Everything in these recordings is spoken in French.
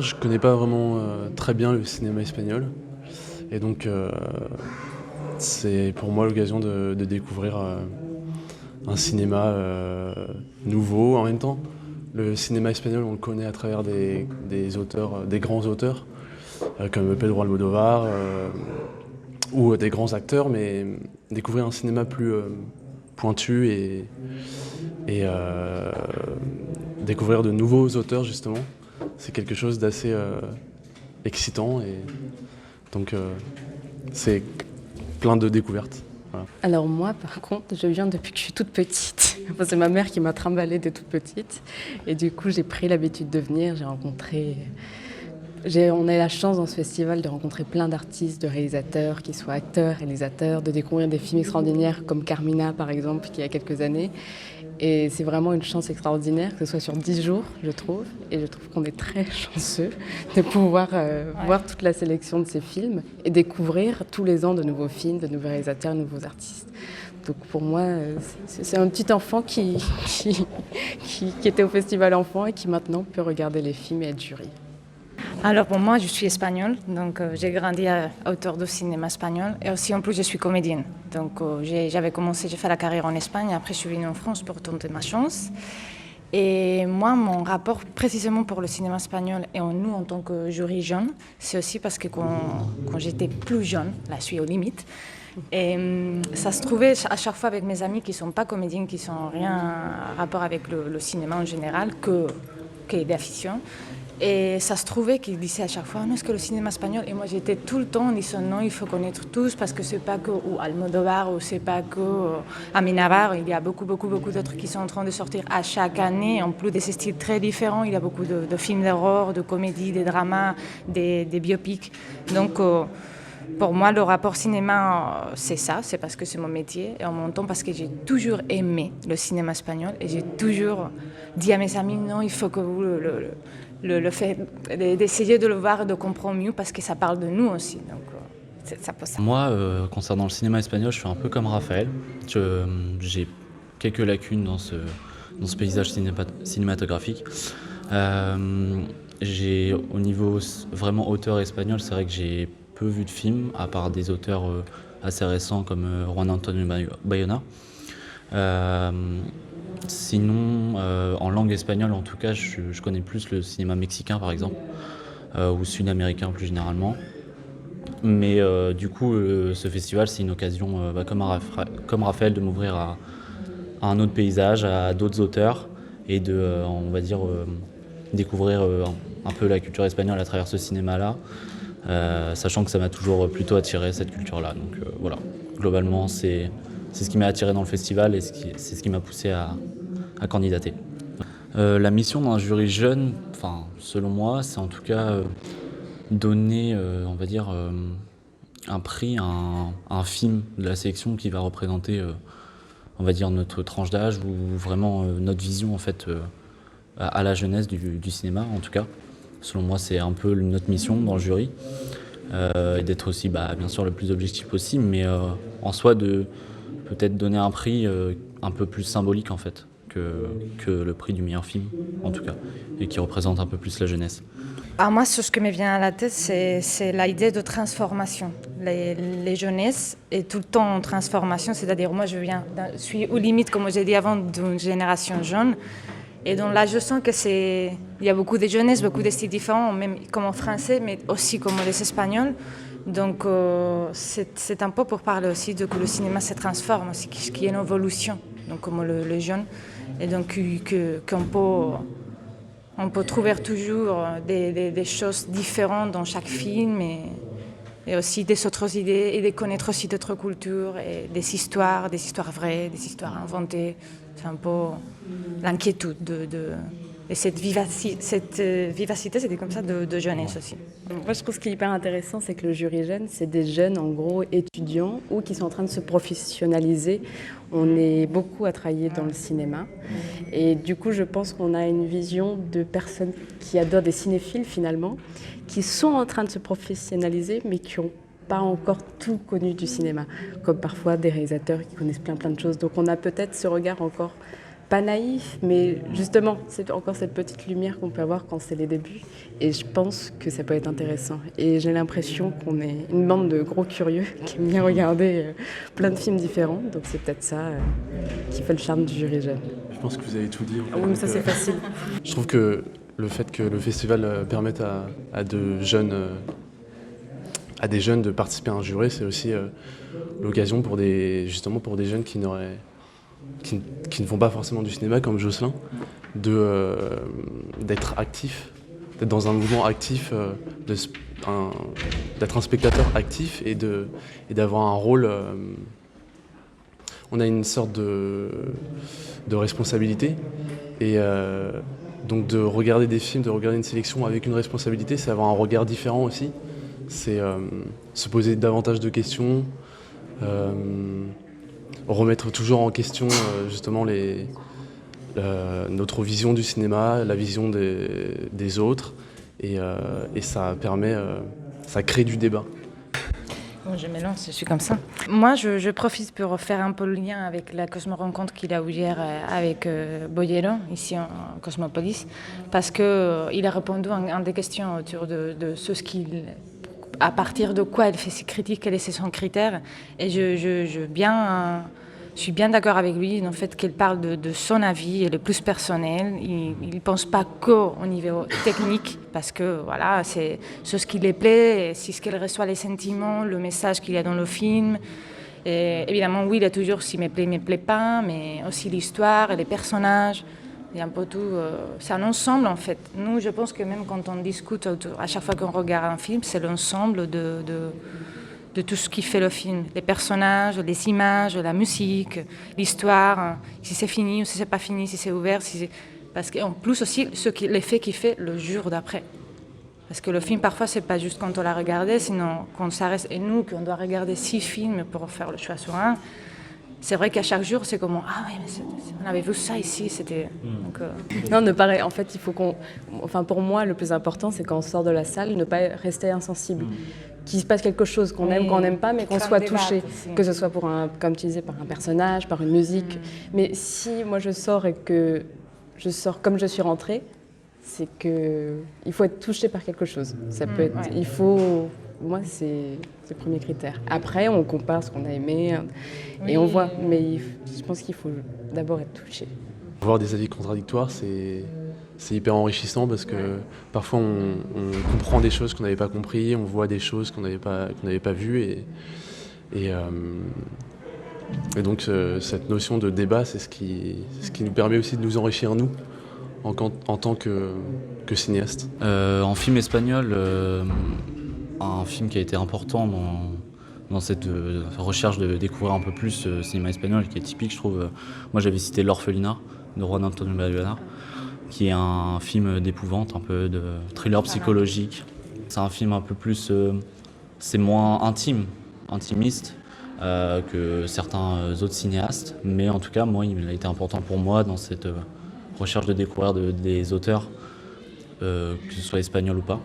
je connais pas vraiment très bien le cinéma espagnol. Et donc, c'est pour moi l'occasion de découvrir un cinéma nouveau. En même temps, le cinéma espagnol, on le connaît à travers des auteurs, des grands auteurs, comme Pedro Almodóvar, ou des grands acteurs, mais découvrir un cinéma plus pointu et découvrir de nouveaux auteurs, justement, c'est quelque chose d'assez excitant. Et donc, c'est plein de découvertes. Voilà. Alors moi, par contre, je viens depuis que je suis toute petite. Enfin, c'est ma mère qui m'a trimballée dès toute petite. Et du coup, j'ai pris l'habitude de venir. On a eu la chance dans ce festival de rencontrer plein d'artistes, de réalisateurs, qu'ils soient acteurs, réalisateurs, de découvrir des films extraordinaires comme Carmina, par exemple, qui a quelques années. Et c'est vraiment une chance extraordinaire, que ce soit sur 10 jours, je trouve. Et je trouve qu'on est très chanceux de pouvoir voir toute la sélection de ces films et découvrir tous les ans de nouveaux films, de nouveaux réalisateurs, de nouveaux artistes. Donc pour moi, c'est un petit enfant qui était au Festival Enfant et qui maintenant peut regarder les films et être jury. Alors pour moi, je suis espagnole, donc j'ai grandi autour du cinéma espagnol et aussi en plus je suis comédienne. Donc j'ai fait la carrière en Espagne, après je suis venue en France pour tenter ma chance. Et moi, mon rapport précisément pour le cinéma espagnol et nous en tant que jury jeune, c'est aussi parce que quand j'étais plus jeune, là je suis aux limites, et ça se trouvait à chaque fois avec mes amis qui ne sont pas comédiens, qui n'ont rien à rapport avec le cinéma en général, que d'affection. Et ça se trouvait qu'ils disaient à chaque fois, non, est-ce que le cinéma espagnol? Et moi, j'étais tout le temps en disant, non, il faut connaître tous, parce que c'est pas que ou Almodóvar, ou c'est pas que Amenábar. Il y a beaucoup d'autres qui sont en train de sortir à chaque année, en plus de ces styles très différents. Il y a beaucoup de films d'horreur, de comédies, des dramas, des biopics. Donc, pour moi, le rapport cinéma, c'est ça, c'est parce que c'est mon métier. Et en même temps, parce que j'ai toujours aimé le cinéma espagnol. Et j'ai toujours dit à mes amis, non, il faut que vous le fait d'essayer de le voir et de comprendre mieux parce que ça parle de nous aussi. Donc, ça pose ça. Moi, concernant le cinéma espagnol, je suis un peu comme Raphaël. J'ai quelques lacunes dans ce paysage cinématographique. Au niveau vraiment auteur espagnol, c'est vrai que j'ai peu vu de films, à part des auteurs assez récents comme Juan Antonio Bayona. Sinon, en langue espagnole, en tout cas, je connais plus le cinéma mexicain, par exemple, ou sud-américain plus généralement. Mais du coup, ce festival, c'est une occasion, comme Raphaël, de m'ouvrir à un autre paysage, à d'autres auteurs, et de, on va dire, découvrir un peu la culture espagnole à travers ce cinéma-là, sachant que ça m'a toujours plutôt attiré, cette culture-là. Donc voilà, globalement, c'est ce qui m'a attiré dans le festival et c'est ce qui m'a poussé à candidater. La mission d'un jury jeune, selon moi, c'est en tout cas donner, on va dire, un prix à un film de la sélection qui va représenter, on va dire, notre tranche d'âge ou vraiment notre vision en fait à la jeunesse du cinéma, en tout cas. Selon moi, c'est un peu notre mission dans le jury. Et d'être aussi, bien sûr, le plus objectif possible, mais en soi, de peut-être donner un prix un peu plus symbolique, en fait, que le prix du meilleur film, en tout cas, et qui représente un peu plus la jeunesse. Alors moi, ce qui me vient à la tête, c'est l'idée de transformation. Les jeunesses est tout le temps en transformation, c'est-à-dire moi, je suis aux limites, comme j'ai dit avant, d'une génération jeune. Et donc là, je sens il y a beaucoup de jeunesse, beaucoup de styles différents, même comme en français, mais aussi comme les espagnols. Donc c'est un peu pour parler aussi de que le cinéma se transforme, aussi, qu'il y a une évolution, donc comme les jeunes. Et donc on peut trouver toujours des choses différentes dans chaque film et aussi des autres idées et de connaître aussi d'autres cultures et des histoires vraies, des histoires inventées. C'est un peu l'inquiétude et cette vivacité, c'était comme ça, de jeunesse aussi. Moi, je trouve ce qui est hyper intéressant, c'est que le jury jeune, c'est des jeunes, en gros, étudiants ou qui sont en train de se professionnaliser. On est beaucoup à travailler dans le cinéma. Et du coup, je pense qu'on a une vision de personnes qui adorent des cinéphiles, finalement, qui sont en train de se professionnaliser, mais qui n'ont pas encore tout connu du cinéma, comme parfois des réalisateurs qui connaissent plein de choses. Donc on a peut-être ce regard encore pas naïf, mais justement, c'est encore cette petite lumière qu'on peut avoir quand c'est les débuts. Et je pense que ça peut être intéressant. Et j'ai l'impression qu'on est une bande de gros curieux qui aiment bien regarder plein de films différents. Donc c'est peut-être ça qui fait le charme du jury jeune. Je pense que vous avez tout dit. En fait. Oui, mais ça c'est facile. Je trouve que le fait que le festival permette à des jeunes de participer à un jury, c'est aussi l'occasion pour des jeunes qui ne font pas forcément du cinéma comme Jocelyn, d'être actifs, d'être dans un mouvement actif, d'être un spectateur actif et d'avoir un rôle. On a une sorte de responsabilité et donc de regarder des films, de regarder une sélection avec une responsabilité, c'est avoir un regard différent aussi. C'est se poser davantage de questions, remettre toujours en question justement notre vision du cinéma, la vision des autres, et ça permet, ça crée du débat. Bon, je m'élance, je suis comme ça. Moi, je profite pour faire un peu le lien avec la Cosmo Rencontre qu'il a eu hier avec Boyero, ici en Cosmopolis, parce qu'il a répondu à des questions autour de ce qu'il... à partir de quoi elle fait ses critiques, quel est son critère. Et je suis bien d'accord avec lui dans le fait qu'elle parle de son avis et le plus personnel. Il ne pense pas qu'au niveau technique, parce que voilà, c'est ce qui lui plaît, c'est ce qu'elle reçoit, les sentiments, le message qu'il y a dans le film. Et évidemment, oui, il y a toujours ce qui me plaît pas, mais aussi l'histoire et les personnages. Il y a un peu tout. C'est un ensemble en fait. Nous, je pense que même quand on discute, à chaque fois qu'on regarde un film, c'est l'ensemble de tout ce qui fait le film. Les personnages, les images, la musique, l'histoire, si c'est fini ou si c'est pas fini, si c'est ouvert. Parce qu'en plus aussi, l'effet qu'il fait le jour d'après. Parce que le film, parfois, c'est pas juste quand on l'a regardé, sinon quand ça reste... Et nous, qu'on doit regarder 6 films pour faire le choix sur un, c'est vrai qu'à chaque jour, c'est comme ah oui, mais on avait vu ça ici, c'était. Donc, Non, ne pas. En fait, il faut qu'on. Enfin, pour moi, le plus important, c'est quand on sort de la salle, ne pas rester insensible. Qu'il se passe quelque chose qu'on aime, qu'on n'aime pas, mais qu'on soit touché. Que ce soit pour comme tu disais, par un personnage, par une musique. Mais si moi je sors et que je sors comme je suis rentrée, c'est que il faut être touché par quelque chose. Ça peut être. Il faut. Moi, c'est le premier critère. Après, on compare ce qu'on a aimé et on voit. Mais je pense qu'il faut d'abord être touché. Voir des avis contradictoires, c'est hyper enrichissant parce que parfois on comprend des choses qu'on n'avait pas compris, on voit des choses qu'on n'avait pas vues et donc cette notion de débat, c'est ce qui nous permet aussi de nous enrichir nous en tant que cinéaste. En film espagnol, un film qui a été important dans cette recherche de découvrir un peu plus le cinéma espagnol, qui est typique, je trouve. Moi, j'avais cité L'Orphelinat de Juan Antonio Bayona, qui est un film d'épouvante, un peu de thriller psychologique. C'est un film un peu plus... c'est moins intimiste que certains autres cinéastes, mais en tout cas, moi, il a été important pour moi dans cette recherche de découvrir des auteurs, que ce soit espagnol ou pas.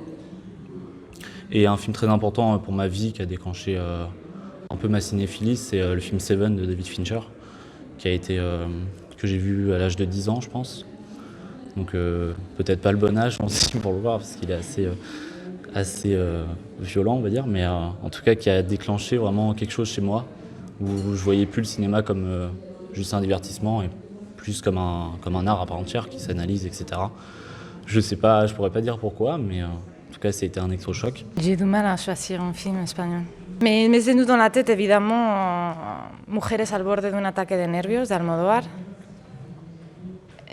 Et un film très important pour ma vie qui a déclenché un peu ma cinéphilie, c'est le film Seven de David Fincher, qui a été, que j'ai vu à l'âge de 10 ans, je pense. Donc peut-être pas le bon âge aussi pour le voir, parce qu'il est assez violent, on va dire, mais en tout cas qui a déclenché vraiment quelque chose chez moi, où je voyais plus le cinéma comme juste un divertissement, et plus comme un art à part entière qui s'analyse, etc. Je sais pas, je pourrais pas dire pourquoi, mais... En tout cas, c'était un électrochoc. J'ai du mal à choisir un film espagnol. Mais c'est nous dans la tête, évidemment, Mujeres al borde d'un ataque de nervios d'Almodóvar.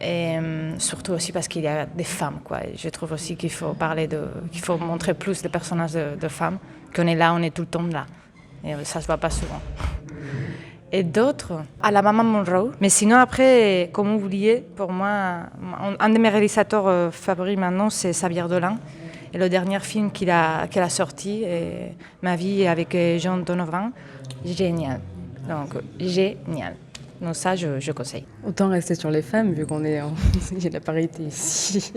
Et surtout aussi parce qu'il y a des femmes, quoi. Et je trouve aussi qu'il faut montrer plus les personnages de femmes. Qu'on est là, on est tout le temps là. Et ça se voit pas souvent. Et d'autres, à la Maman Monroe. Mais sinon, après, comme vous oubliez, pour moi, un de mes réalisateurs favoris maintenant, c'est Xavier Dolan. Et le dernier film qu'elle a sorti, Ma vie avec Jean Donovan, génial. Donc, génial. Donc ça, je conseille. Autant rester sur les femmes, vu qu'on est il y a de la parité ici.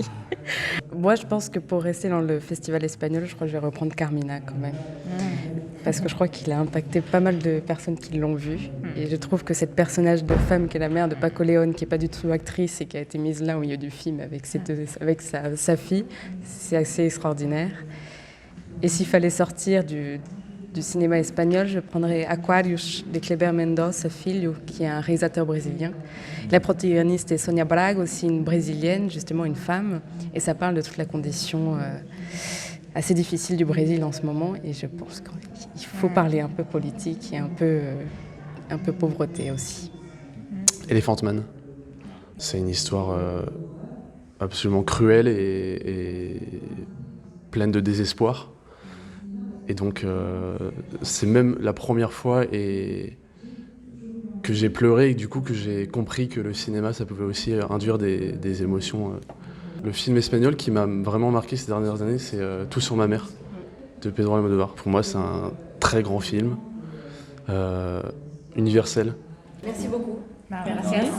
Moi, je pense que pour rester dans le festival espagnol, je crois que je vais reprendre Carmina quand même. Parce que je crois qu'il a impacté pas mal de personnes qui l'ont vu. Et je trouve que cette personnage de femme qui est la mère de Paco León, qui n'est pas du tout actrice et qui a été mise là au milieu du film avec, sa fille, c'est assez extraordinaire. Et s'il fallait sortir du cinéma espagnol, je prendrais Aquarius de Kleber Mendonça Filho, qui est un réalisateur brésilien. La protagoniste est Sonia Braga, aussi une brésilienne, justement une femme. Et ça parle de toute la condition assez difficile du Brésil en ce moment. Et je pense qu'il faut parler un peu politique et un peu pauvreté aussi. Elephant Man. C'est une histoire absolument cruelle et pleine de désespoir. Et donc, c'est même la première fois que j'ai pleuré et du coup que j'ai compris que le cinéma, ça pouvait aussi induire des émotions. Le film espagnol qui m'a vraiment marqué ces dernières années, c'est Tout sur ma mère, de Pedro Almodóvar. Pour moi, c'est un très grand film, universel. Merci beaucoup. Gracias.